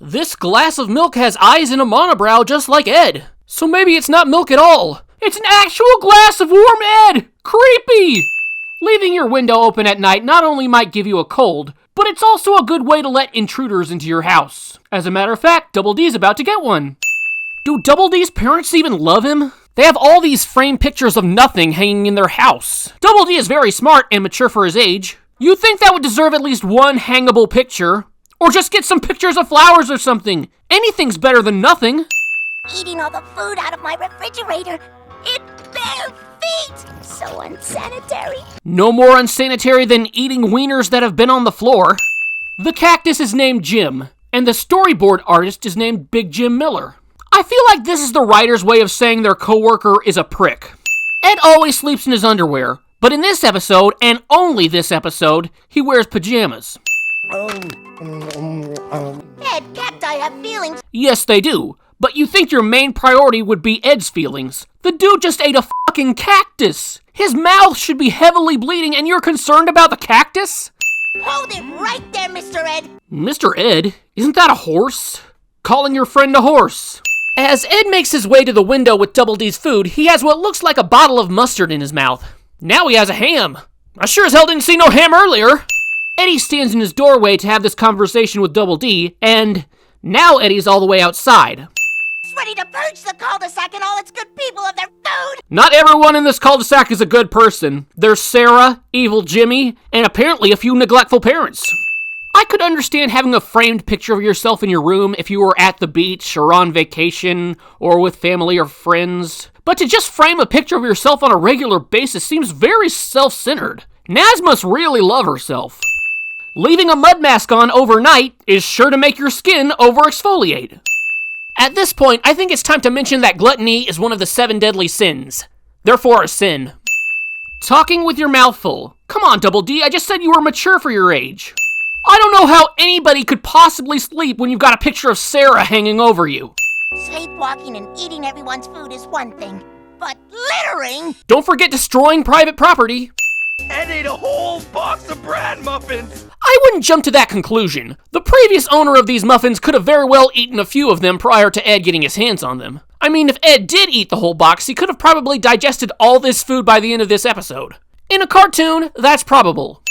This glass of milk has eyes and a monobrow just like Ed. So maybe it's not milk at all. It's an actual glass of warm Ed! Creepy! Leaving your window open at night not only might give you a cold, but it's also a good way to let intruders into your house. As a matter of fact, Double D's about to get one. Do Double D's parents even love him? They have all these framed pictures of nothing hanging in their house. Double D is very smart and mature for his age. You'd think that would deserve at least one hangable picture. Or just get some pictures of flowers or something. Anything's better than nothing. Eating all the food out of my refrigerator. It bare feet. So unsanitary. No more unsanitary than eating wieners that have been on the floor. The cactus is named Jim, and the storyboard artist is named Big Jim Miller. I feel like this is the writer's way of saying their coworker is a prick. Ed always sleeps in his underwear, but in this episode, and only this episode, he wears pajamas. Ed, cacti have feelings. Yes, they do. But you think your main priority would be Ed's feelings. The dude just ate a fucking cactus. His mouth should be heavily bleeding and you're concerned about the cactus? Hold it right there, Mr. Ed. Mr. Ed? Isn't that a horse? Calling your friend a horse. As Ed makes his way to the window with Double D's food, he has what looks like a bottle of mustard in his mouth. Now he has a ham. I sure as hell didn't see no ham earlier. Eddy stands in his doorway to have this conversation with Double D, and now Eddy's all the way outside. Ready to purge the cul-de-sac and all its good people of their food! Not everyone in this cul-de-sac is a good person. There's Sarah, Evil Jimmy, and apparently a few neglectful parents. I could understand having a framed picture of yourself in your room if you were at the beach or on vacation or with family or friends. But to just frame a picture of yourself on a regular basis seems very self-centered. Naz must really love herself. Leaving a mud mask on overnight is sure to make your skin over-exfoliate. At this point, I think it's time to mention that gluttony is one of the 7 deadly sins. Therefore, a sin. Talking with your mouth full. Come on, Double D, I just said you were mature for your age. I don't know how anybody could possibly sleep when you've got a picture of Sarah hanging over you. Sleepwalking and eating everyone's food is one thing, but littering? Don't forget destroying private property. Ed ate a whole box of bran muffins! I wouldn't jump to that conclusion. The previous owner of these muffins could have very well eaten a few of them prior to Ed getting his hands on them. I mean, if Ed did eat the whole box, he could have probably digested all this food by the end of this episode. In a cartoon, that's probable.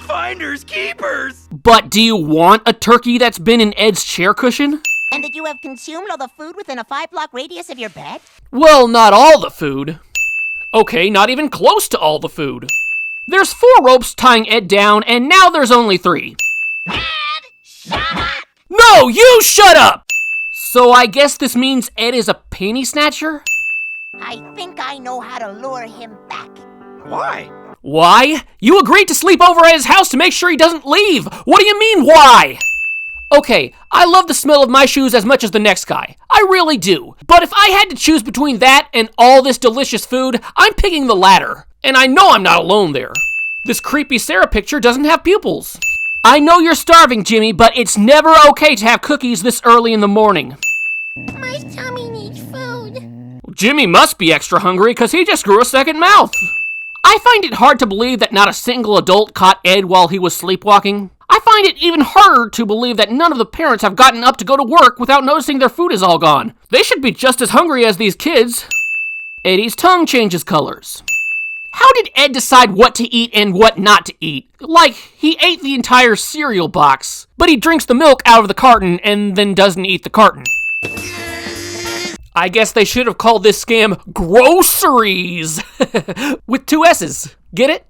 Finders keepers! But do you want a turkey that's been in Ed's chair cushion? And that you have consumed all the food within a 5-block radius of your bed? Well, not all the food. Okay, not even close to all the food. There's 4 ropes tying Ed down, and now there's only 3. Ed, shut up! No, you shut up! So I guess this means Ed is a panty snatcher? I think I know how to lure him back. Why? Why? You agreed to sleep over at his house to make sure he doesn't leave. What do you mean, why? Okay, I love the smell of my shoes as much as the next guy. I really do. But if I had to choose between that and all this delicious food, I'm picking the latter. And I know I'm not alone there. This creepy Sarah picture doesn't have pupils. I know you're starving, Jimmy, but it's never okay to have cookies this early in the morning. My tummy needs food. Jimmy must be extra hungry because he just grew a second mouth. I find it hard to believe that not a single adult caught Ed while he was sleepwalking. I find it even harder to believe that none of the parents have gotten up to go to work without noticing their food is all gone. They should be just as hungry as these kids. Eddy's tongue changes colors. How did Ed decide what to eat and what not to eat? Like, he ate the entire cereal box, but he drinks the milk out of the carton and then doesn't eat the carton. I guess they should have called this scam Groceries! With 2 S's. Get it?